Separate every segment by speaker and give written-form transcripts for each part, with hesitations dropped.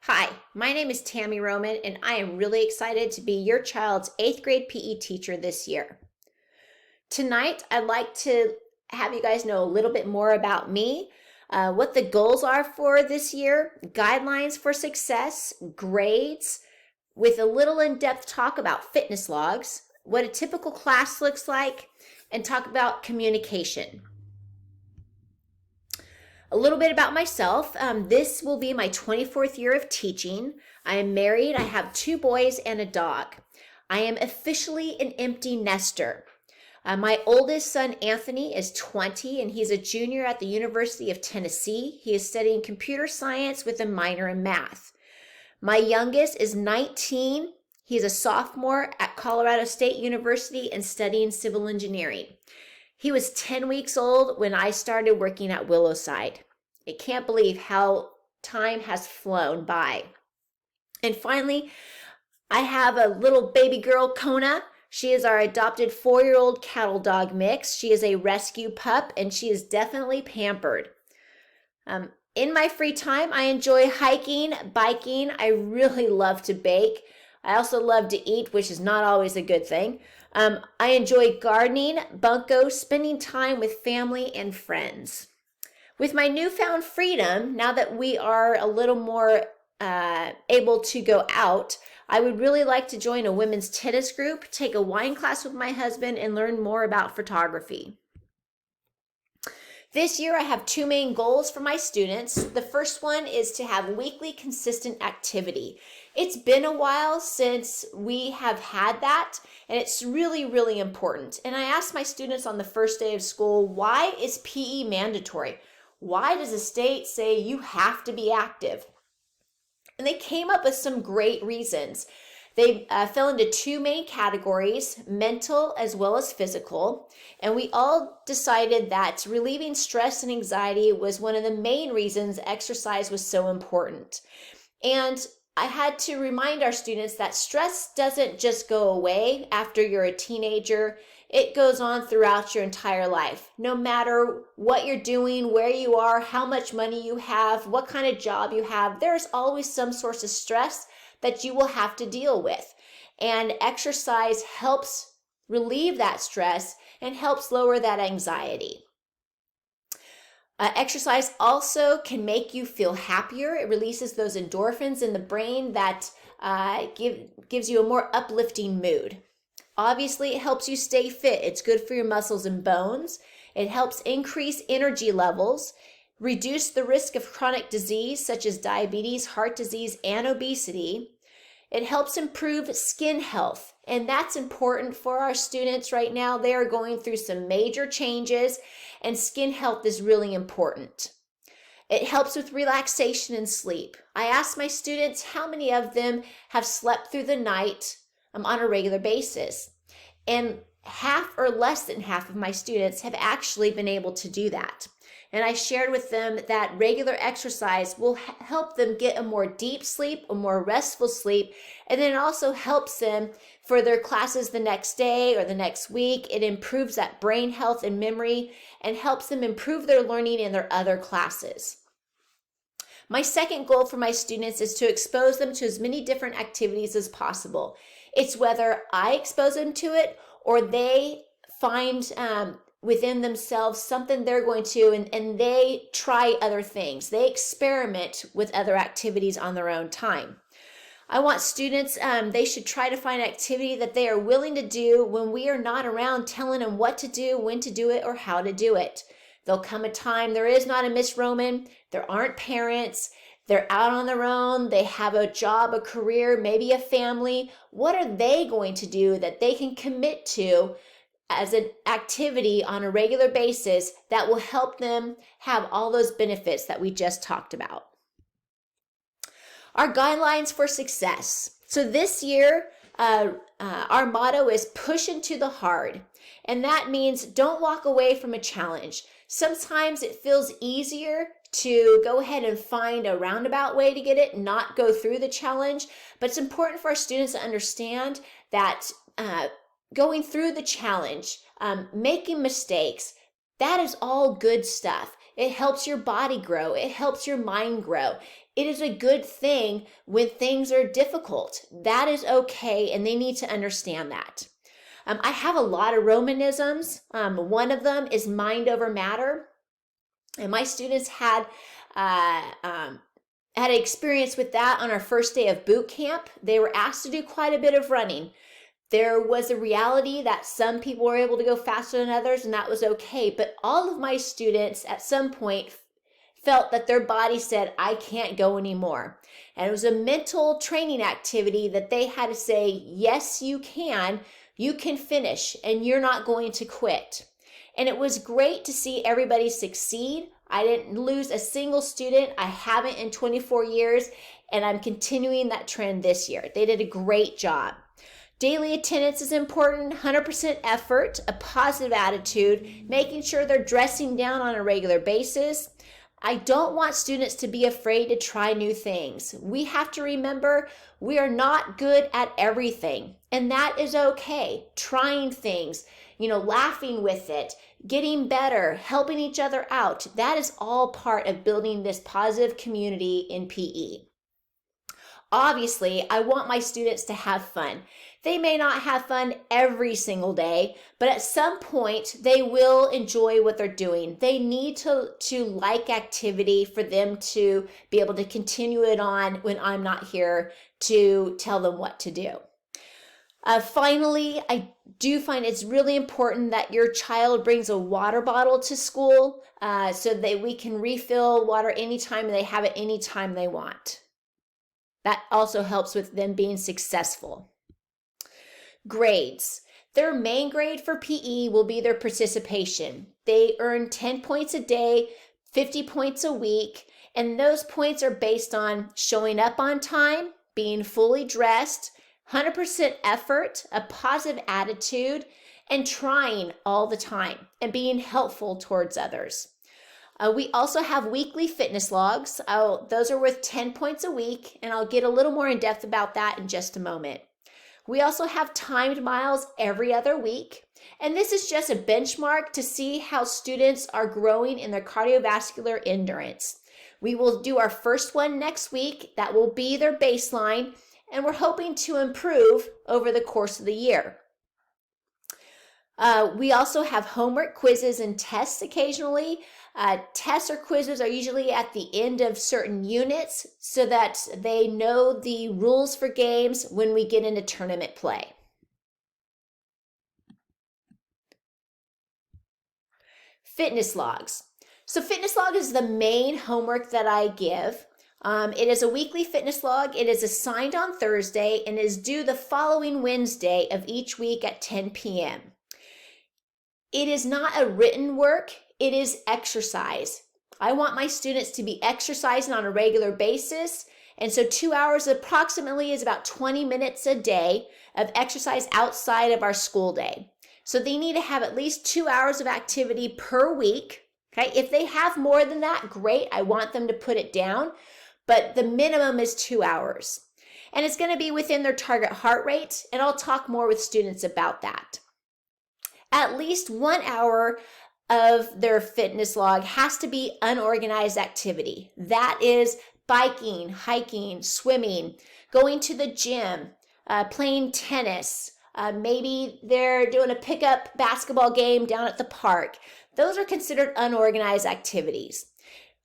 Speaker 1: Hi, my name is Tammy Roman, and I am really excited to be your child's 8th grade PE teacher this year. Tonight, I'd like to have you guys know a little bit more about me, what the goals are for this year, guidelines for success, grades, with a little in-depth talk about fitness logs, what a typical class looks like, and talk about communication. A little bit about myself. This will be my 24th year of teaching. I am married. I have 2 boys and a dog. I am officially an empty nester. My oldest son, Anthony, is 20 and he's a junior at the University of Tennessee. He is studying computer science with a minor in math. My youngest is 19. He's a sophomore at Colorado State University and studying civil engineering. He was 10 weeks old when I started working at Willowside. I can't believe how time has flown by. And finally, I have a little baby girl, Kona. She is our adopted 4-year-old cattle dog mix. She is a rescue pup and she is definitely pampered. In my free time, I enjoy hiking, biking. I really love to bake. I also love to eat, which is not always a good thing. I enjoy gardening, bunko, spending time with family and friends. With my newfound freedom, now that we are a little more able to go out, I would really like to join a women's tennis group, take a wine class with my husband, and learn more about photography. This year, I have 2 main goals for my students. The first one is to have weekly consistent activity. It's been a while since we have had that, and it's really, really important. And I asked my students on the first day of school, why is PE mandatory? Why does the state say you have to be active? And they came up with some great reasons. They fell into 2 main categories, mental as well as physical. And we all decided that relieving stress and anxiety was one of the main reasons exercise was so important. And I had to remind our students that stress doesn't just go away after you're a teenager. It goes on throughout your entire life. No matter what you're doing, where you are, how much money you have, what kind of job you have, there's always some source of stress that you will have to deal with. And exercise helps relieve that stress and helps lower that anxiety. Exercise also can make you feel happier. It releases those endorphins in the brain that gives you a more uplifting mood. Obviously, it helps you stay fit. It's good for your muscles and bones. It helps increase energy levels, reduce the risk of chronic disease such as diabetes, heart disease, and obesity. It helps improve skin health, and that's important for our students right now. They are going through some major changes, and skin health is really important. It helps with relaxation and sleep. I asked my students how many of them have slept through the night on a regular basis, and half or less than half of my students have actually been able to do that. And I shared with them that regular exercise will help them get a more deep sleep, a more restful sleep, and then it also helps them for their classes the next day or the next week. It improves that brain health and memory and helps them improve their learning in their other classes. My second goal for my students is to expose them to as many different activities as possible. It's whether I expose them to it or they find within themselves something they're going to, and they try other things. They experiment with other activities on their own time. I want students, they should try to find activity that they are willing to do when we are not around telling them what to do, when to do it, or how to do it. There'll come a time, there is not a Miss Roman, there aren't parents, they're out on their own, they have a job, a career, maybe a family. What are they going to do that they can commit to as an activity on a regular basis that will help them have all those benefits that we just talked about? Our guidelines for success. So this year, our motto is push into the hard. And that means don't walk away from a challenge. Sometimes it feels easier to go ahead and find a roundabout way to get it, not go through the challenge. But it's important for our students to understand that going through the challenge, making mistakes, that is all good stuff. It helps your body grow. It helps your mind grow. It is a good thing when things are difficult. That is okay, and they need to understand that. I have a lot of Romanisms. One of them is mind over matter. And my students had an experience with that on our first day of boot camp. They were asked to do quite a bit of running. There was a reality that some people were able to go faster than others, and that was okay. But all of my students at some point felt that their body said, I can't go anymore. And it was a mental training activity that they had to say, yes, you can finish, and you're not going to quit. And it was great to see everybody succeed. I didn't lose a single student. I haven't in 24 years, and I'm continuing that trend this year. They did a great job. Daily attendance is important, 100% effort, a positive attitude, making sure they're dressing down on a regular basis. I don't want students to be afraid to try new things. We have to remember we are not good at everything, and that is okay. Trying things, laughing with it, getting better, helping each other out, that is all part of building this positive community in PE. Obviously, I want my students to have fun. They may not have fun every single day, but at some point they will enjoy what they're doing. They need to like activity for them to be able to continue it on when I'm not here to tell them what to do. Finally, I do find it's really important that your child brings a water bottle to school so that we can refill water anytime and they have it anytime they want. That also helps with them being successful. Grades. Their main grade for PE will be their participation. They earn 10 points a day, 50 points a week, and those points are based on showing up on time, being fully dressed, 100% effort, a positive attitude, and trying all the time and being helpful towards others. We also have weekly fitness logs. Those are worth 10 points a week, and I'll get a little more in depth about that in just a moment. We also have timed miles every other week, and this is just a benchmark to see how students are growing in their cardiovascular endurance. We will do our first one next week. That will be their baseline, and we're hoping to improve over the course of the year. We also have homework, quizzes, and tests occasionally. Tests or quizzes are usually at the end of certain units so that they know the rules for games when we get into tournament play. Fitness logs. So fitness log is the main homework that I give. It is a weekly fitness log. It is assigned on Thursday and is due the following Wednesday of each week at 10 p.m. It is not a written work. It is exercise. I want my students to be exercising on a regular basis. And so 2 hours approximately is about 20 minutes a day of exercise outside of our school day. So they need to have at least 2 hours of activity per week. Okay, if they have more than that, great. I want them to put it down, but the minimum is 2 hours. And it's going to be within their target heart rate, and I'll talk more with students about that. At least 1 hour of their fitness log has to be unorganized activity. That is biking, hiking, swimming, going to the gym, playing tennis. Maybe they're doing a pickup basketball game down at the park. Those are considered unorganized activities.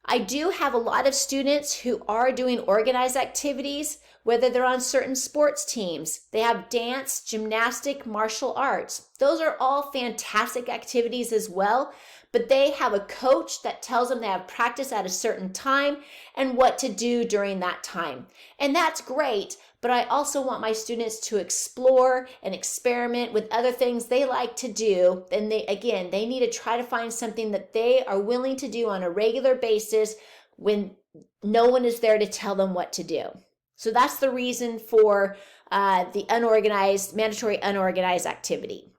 Speaker 1: I do have a lot of students who are doing organized activities, whether they're on certain sports teams. They have dance, gymnastic, martial arts. Those are all fantastic activities as well, but they have a coach that tells them they have practice at a certain time and what to do during that time. And that's great, but I also want my students to explore and experiment with other things they like to do. And they need to try to find something that they are willing to do on a regular basis when no one is there to tell them what to do. So that's the reason for the mandatory unorganized activity.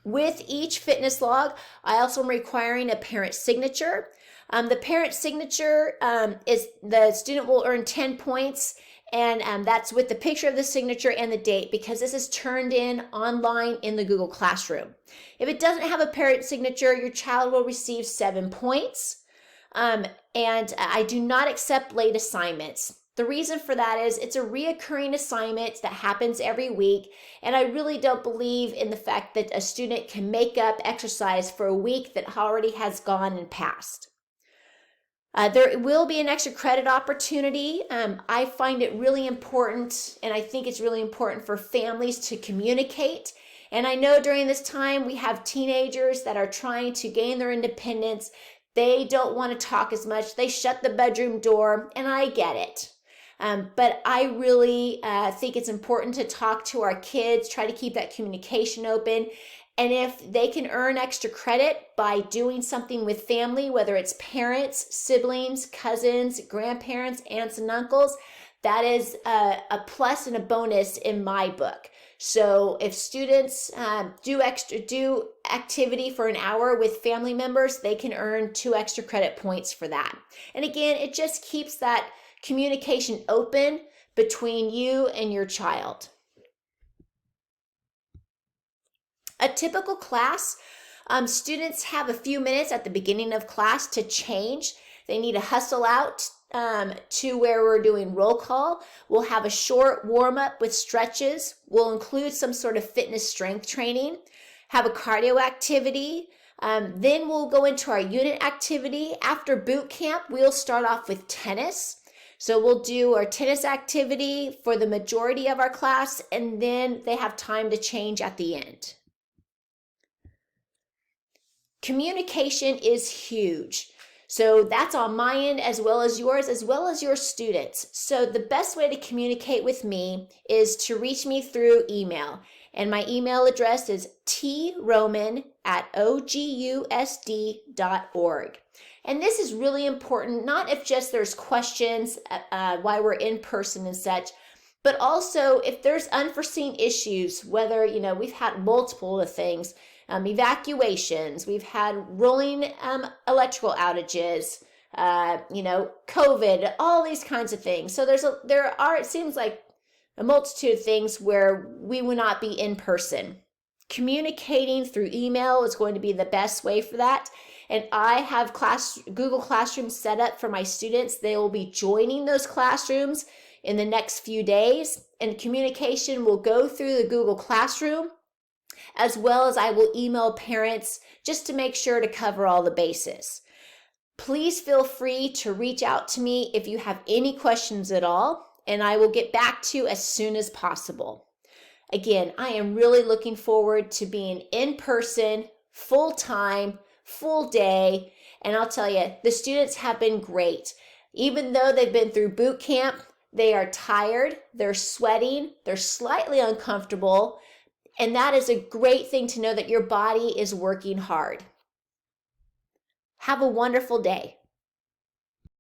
Speaker 1: With each fitness log, I also am requiring a parent signature. The parent signature is the student will earn 10 points, and that's with the picture of the signature and the date, because this is turned in online in the Google Classroom. If it doesn't have a parent signature, your child will receive 7 points. And I do not accept late assignments. The reason for that is it's a reoccurring assignment that happens every week, and I really don't believe in the fact that a student can make up exercise for a week that already has gone and passed. There will be an extra credit opportunity. I find it really important, and I think it's really important for families to communicate. And I know during this time we have teenagers that are trying to gain their independence. They don't want to talk as much. They shut the bedroom door, and I get it. But I really think it's important to talk to our kids, try to keep that communication open. And if they can earn extra credit by doing something with family, whether it's parents, siblings, cousins, grandparents, aunts and uncles, that is a plus and a bonus in my book. So if students do activity for an hour with family members, they can earn 2 extra credit points for that. And again, it just keeps that communication open between you and your child. A typical class, students have a few minutes at the beginning of class to change. They need to hustle out to where we're doing roll call. We'll have a short warm up with stretches. We'll include some sort of fitness strength training, have a cardio activity. Then we'll go into our unit activity. After boot camp, we'll start off with tennis. So we'll do our tennis activity for the majority of our class, and then they have time to change at the end. Communication is huge. So that's on my end as well as yours, as well as your students. So the best way to communicate with me is to reach me through email. And my email address is troman@ogusd.org. And this is really important, not if just there's questions why we're in person and such, but also if there's unforeseen issues, whether, we've had multiple of things, evacuations, we've had rolling electrical outages, COVID, all these kinds of things. So it seems like a multitude of things where we will not be in person. Communicating through email is going to be the best way for that. And I have Google Classroom set up for my students. They will be joining those classrooms in the next few days, and communication will go through the Google Classroom, as well as I will email parents just to make sure to cover all the bases. Please feel free to reach out to me if you have any questions at all, and I will get back to you as soon as possible. Again, I am really looking forward to being in person, full-time, full day, and I'll tell you, the students have been great. Even though they've been through boot camp, they are tired, they're sweating, they're slightly uncomfortable, and that is a great thing to know that your body is working hard. Have a wonderful day.